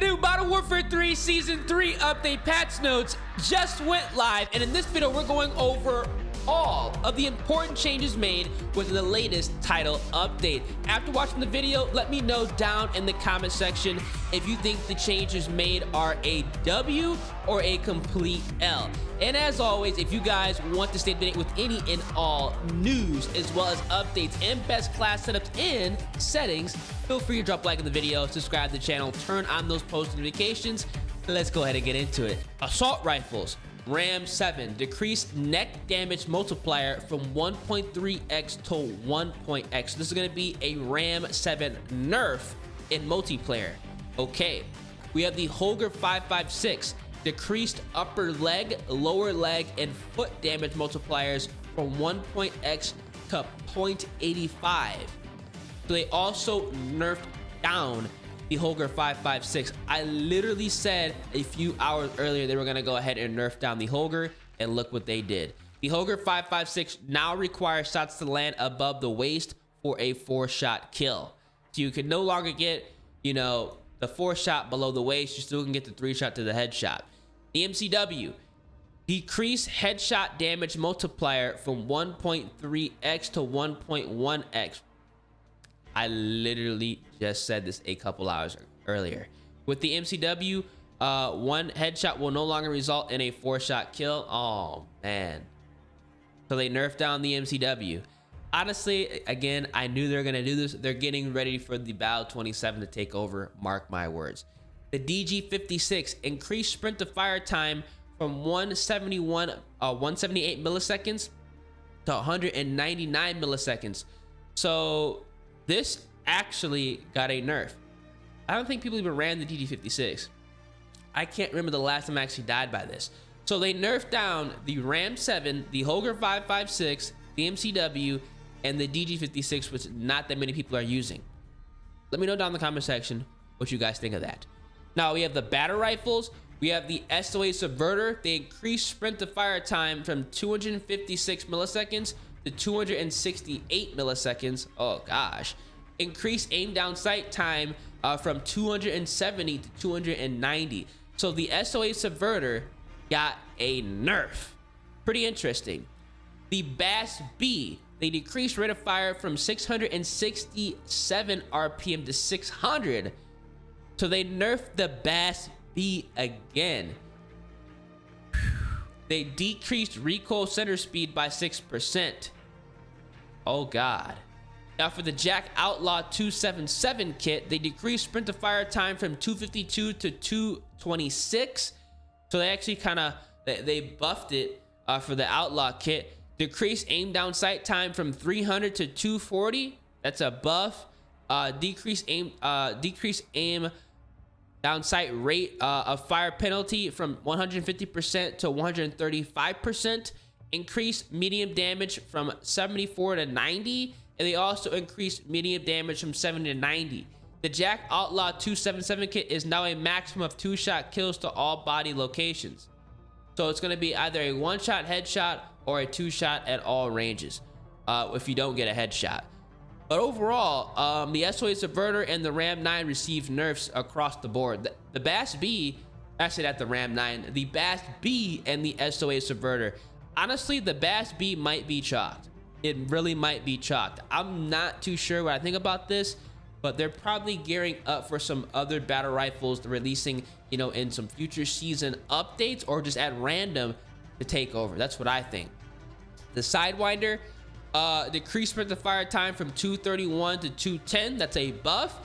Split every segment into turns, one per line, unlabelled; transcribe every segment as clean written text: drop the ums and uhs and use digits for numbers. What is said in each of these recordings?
new Modern Warfare 3 Season 3 update patch notes just went live, and in this video we're going over all of the important changes made with the latest title update. After watching the video, let me know down in the comment section if you think the changes made are a W or a complete L. And as always, if you guys want to stay up to date with any and all news as well as updates and best class setups and settings, feel free to drop a like on the video, subscribe to the channel, turn on those post notifications. Let's go ahead and get into it. Assault rifles. Ram 7 decreased neck damage multiplier from 1.3x to 1.x. This is going to be a Ram 7 nerf in multiplayer. Okay, we have the Holger 5.56 decreased upper leg, lower leg, and foot damage multipliers from 1.x to 0.85. So they also nerfed down the Holger 5.56. I literally said a few hours earlier they were going to go ahead and nerf down the Holger, and look what they did. The Holger 5.56 now requires shots to land above the waist for a 4-shot kill. So you can no longer get, the 4-shot below the waist. You still can get the 3-shot to the headshot. The MCW decrease headshot damage multiplier from 1.3x to 1.1x. I literally just said this a couple hours earlier. With the MCW, one headshot will no longer result in a 4-shot kill. Oh, man. So they nerfed down the MCW. Honestly, again, I knew they were going to do this. They're getting ready for the Battle 27 to take over. Mark my words. The DG56 increased sprint to fire time from 178 milliseconds to 199 milliseconds. So this actually got a nerf. I don't think people even ran the DG56. I can't remember the last time I actually died by this. So they nerfed down the Ram 7, the Holger 5.56, the MCW, and the DG56, which not that many people are using. Let me know down in the comment section what you guys think of that. Now we have the battle rifles. We have the SOA Subverter. They increased sprint to fire time from 256 milliseconds to 268 milliseconds. Oh gosh. Increased aim down sight time from 270 to 290. So the SOA Subverter got a nerf. Pretty interesting. The Bass B, they decreased rate of fire from 667 RPM to 600. So they nerfed the Bass B again. They decreased recoil center speed by 6%. Oh God. Now for the Jack Outlaw 277 kit, they decreased sprint to fire time from 252 to 226. So they actually they buffed it for the Outlaw kit. Decreased aim down sight time from 300 to 240. That's a buff. Decreased aim down sight rate of fire penalty from 150% to 135%. Increased medium damage from 74 to 90. And they also increased medium damage from 70 to 90. The Jack Outlaw 277 kit is now a maximum of 2-shot kills to all body locations. So it's going to be either a 1-shot headshot or a 2-shot at all ranges if you don't get a headshot. But overall, the SOA Subverter and the Ram 9 received nerfs across the board. The Bass B, actually not the Ram 9, the Bass B and the SOA Subverter. Honestly, the Bass B might be chalked. It really might be chalked. I'm not too sure what I think about this, but they're probably gearing up for some other battle rifles releasing, in some future season updates or just at random to take over. That's what I think. The Sidewinder decreased sprint to fire time from 231 to 210. That's a buff.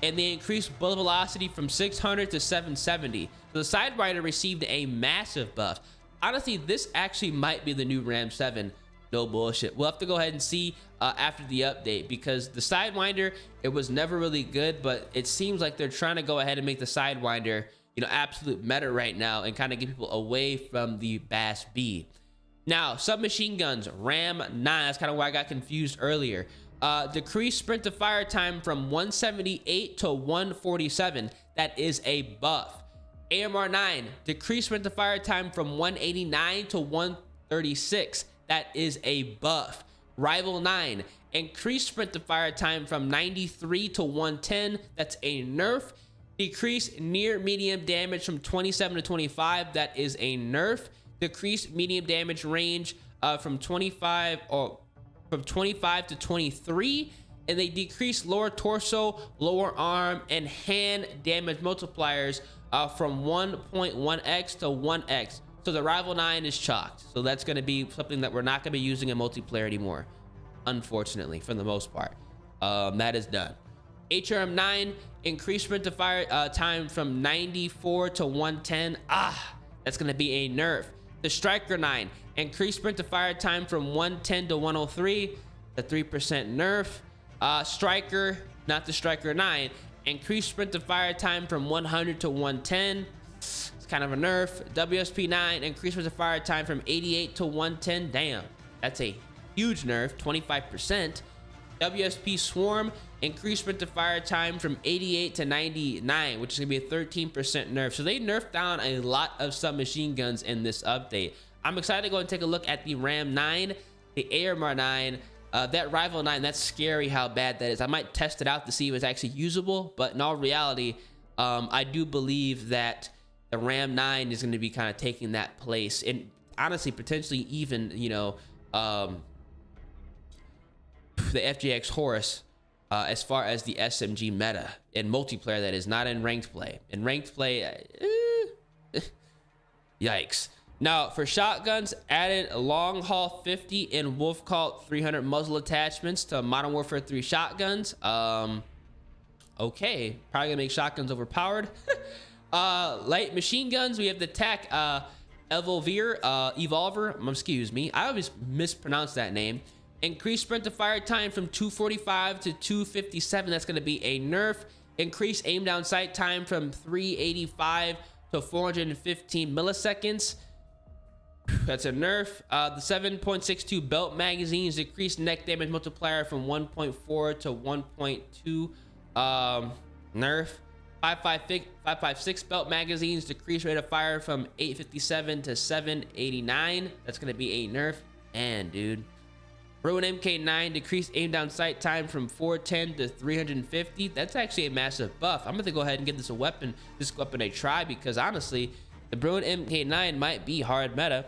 And they increased bullet velocity from 600 to 770. So the Sidewinder received a massive buff. Honestly, this actually might be the new Ram 7. No bullshit. We'll have to go ahead and see after the update, because the Sidewinder, it was never really good, but it seems like they're trying to go ahead and make the Sidewinder, absolute meta right now and kind of get people away from the Bass B. Now, submachine guns, Ram 9, that's kind of why I got confused earlier. Decreased sprint to fire time from 178 to 147. That is a buff. AMR 9, decreased sprint to fire time from 189 to 136. That is a buff. Rival 9, increased sprint to fire time from 93 to 110. That's a nerf. Decrease near medium damage from 27 to 25. That is a nerf. Decrease medium damage range from 25 to 23. And they decrease lower torso, lower arm, and hand damage multipliers from 1.1x to 1x. So the Rival 9 is chalked. So that's going to be something that we're not going to be using in multiplayer anymore, unfortunately, for the most part. That is done. HRM 9, increase sprint to fire time from 94 to 110. That's going to be a nerf. The Striker 9, increase sprint to fire time from 110 to 103. The 3% nerf. Striker, not the Striker 9, increase sprint to fire time from 100 to 110. It's kind of a nerf. WSP 9, increase sprint to fire time from 88 to 110. Damn, that's a huge nerf, 25%. WSP Swarm, increase sprint to fire time from 88 to 99, which is gonna be a 13% nerf. So they nerfed down a lot of submachine guns in this update. I'm excited to go and take a look at the Ram 9, the AMR 9, that Rival 9. That's scary how bad that is. I might test it out to see if it's actually usable, but in all reality, I do believe that the Ram 9 is going to be kind of taking that place, and honestly, potentially even, you know, the FJX Horus, as far as the SMG meta in multiplayer, that is not in ranked play. In ranked play, yikes. Now for shotguns, added long haul 50 and Wolf Call 300 muzzle attachments to Modern Warfare 3 shotguns. Okay, probably gonna make shotguns overpowered. Light machine guns, we have the TAC Evolver, excuse me, I always mispronounce that name. Increase sprint to fire time from 245 to 257. That's going to be a nerf. Increase aim down sight time from 385 to 415 milliseconds. That's a nerf. The 7.62 belt magazines decrease neck damage multiplier from 1.4 to 1.2. Nerf. 5.56 belt magazines decrease rate of fire from 857 to 789. That's going to be a nerf. And dude, Ruin MK9, decreased aim down sight time from 410 to 350. That's actually a massive buff. I'm going to go ahead and give this weapon a try, because honestly, the Bruin MK9 might be hard meta.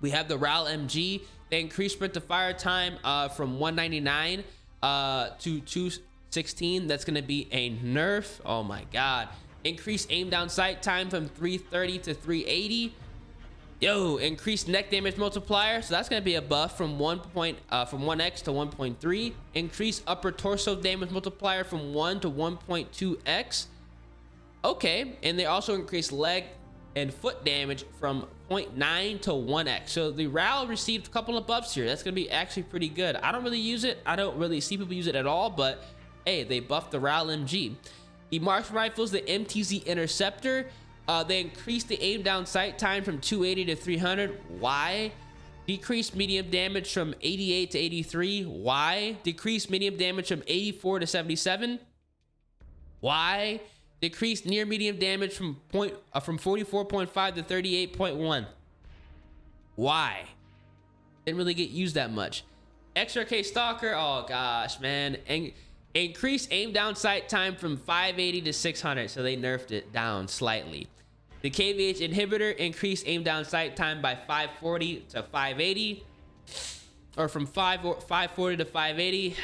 We have the RAL MG. They increased sprint to fire time from 199 to 216. That's going to be a nerf. Oh my god. Increased aim down sight time from 330 to 380. Yo, increased neck damage multiplier, so that's gonna be a buff from 1x to 1.3. Increased upper torso damage multiplier from 1 to 1.2x. Okay, and they also increased leg and foot damage from 0.9 to 1x. So the RAL received a couple of buffs here. That's gonna be actually pretty good. I don't really use it. I don't really see people use it at all, but hey, they buffed the RAL MG. The marksman rifles, the MTZ Interceptor. They increased the aim down sight time from 280 to 300. Why? Decreased medium damage from 88 to 83. Why? Decreased medium damage from 84 to 77. Why? Decreased near medium damage from 44.5 to 38.1. Why? Didn't really get used that much. XRK Stalker. Oh gosh, man. And increased aim down sight time from 580 to 600. So they nerfed it down slightly. The KVH inhibitor increased aim down sight time by 540 to 580, or from 540 to 580.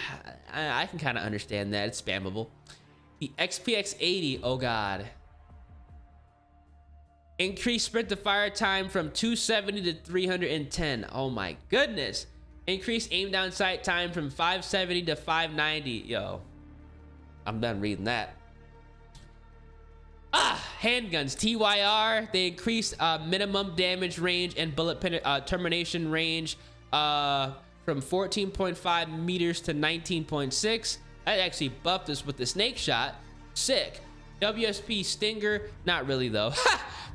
I can kind of understand that. It's spammable. The XPX80, oh god. Increased sprint to fire time from 270 to 310. Oh my goodness. Increased aim down sight time from 570 to 590. Yo, I'm done reading that. Handguns, TYR, they increased minimum damage range and bullet termination range from 14.5 meters to 19.6. I actually buffed this with the snake shot. Sick. WSP Stinger, not really though.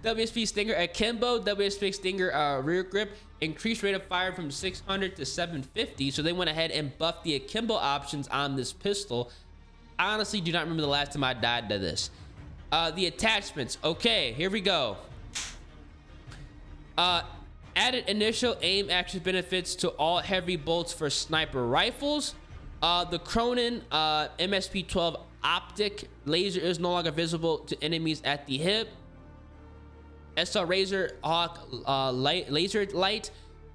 WSP Stinger Akimbo, WSP Stinger rear grip, increased rate of fire from 600 to 750. So they went ahead and buffed the Akimbo options on this pistol. I honestly do not remember the last time I died to this. The attachments. Okay, here we go. Added initial aim action benefits to all heavy bolts for sniper rifles. The Cronin MSP12 optic laser is no longer visible to enemies at the hip. SL Razor Hawk laser light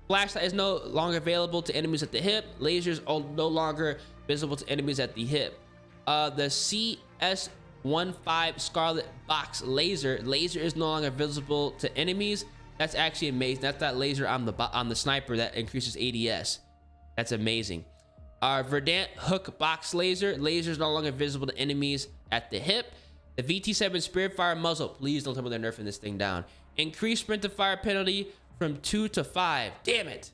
flashlight is no longer available to enemies at the hip. Lasers are no longer visible to enemies at the hip. The CS15 Scarlet Box laser is no longer visible to enemies. That's actually amazing. That's that laser on the sniper that increases ADS. That's amazing. Our Verdant Hook Box laser is no longer visible to enemies at the hip. The VT7 Spiritfire muzzle, please don't tell me they're nerfing this thing down. Increased sprint to fire penalty from 2 to 5. Damn it.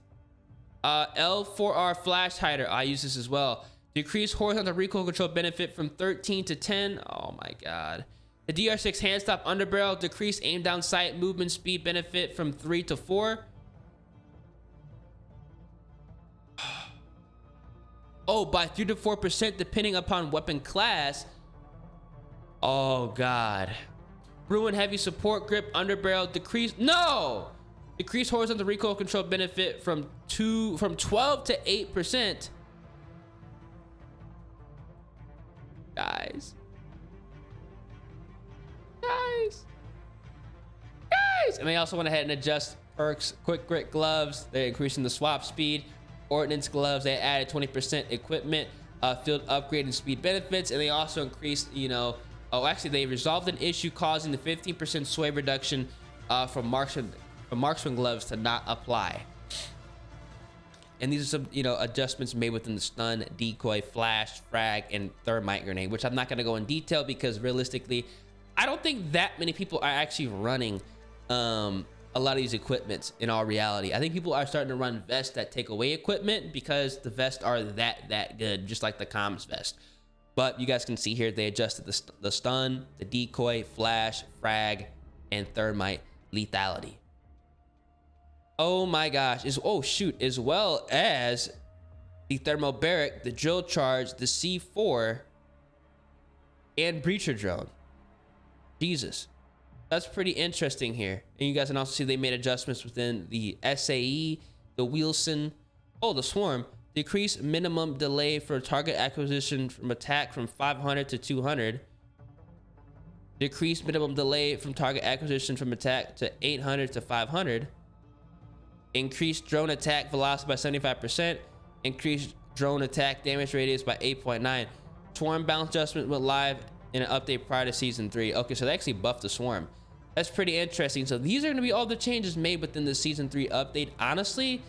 L4R flash hider, I use this as well. Decreased horizontal recoil control benefit from 13 to 10. Oh my god. The DR6 hand stop underbarrel, decreased aim down sight movement speed benefit from 3 to 4. Oh, by 3 to 4% depending upon weapon class. Oh god. Ruin heavy support grip underbarrel decrease. No! Decreased horizontal recoil control benefit from 12 to 8%. Guys. And they also went ahead and adjust perks. Quick grip gloves, they're increasing the swap speed. Ordnance gloves, they added 20% equipment, field upgrade and speed benefits, and they also increased, they resolved an issue causing the 15% sway reduction from marksman gloves to not apply. And these are some, adjustments made within the stun, decoy, flash, frag, and thermite grenade, which I'm not going to go in detail because realistically, I don't think that many people are actually running a lot of these equipments in all reality. I think people are starting to run vests that take away equipment because the vests are that good, just like the comms vest. But you guys can see here, they adjusted the stun, the decoy, flash, frag, and thermite lethality. Oh my gosh. As well as the thermobaric, the drill charge, the C4, and breacher drone. Jesus. That's pretty interesting here. And you guys can also see they made adjustments within the SAE, the Wilson, the swarm. Decrease minimum delay for target acquisition from attack from 500 to 200. Decrease minimum delay from target acquisition from attack to 800 to 500. Increase drone attack velocity by 75%. Increase drone attack damage radius by 8.9. Swarm bounce adjustment went live in an update prior to season 3. Okay, so they actually buffed the swarm. That's pretty interesting. So these are going to be all the changes made within the season 3 update. Honestly,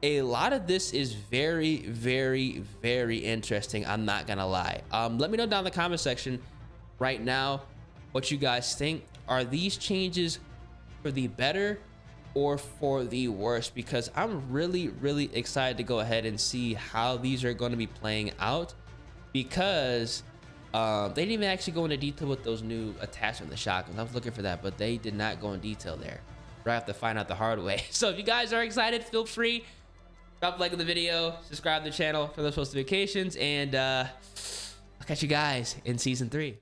a lot of this is very, very, very interesting. I'm not gonna lie. Let me know down in the comment section right now what you guys think. Are these changes for the better or for the worse? Because I'm really, really excited to go ahead and see how these are going to be playing out, because they didn't even actually go into detail with those new attachments, the shotguns. I was looking for that, but they did not go in detail there. I have to find out the hard way. So if you guys are excited, feel free, drop a like on the video, subscribe to the channel for those notifications, and I'll catch you guys in season 3.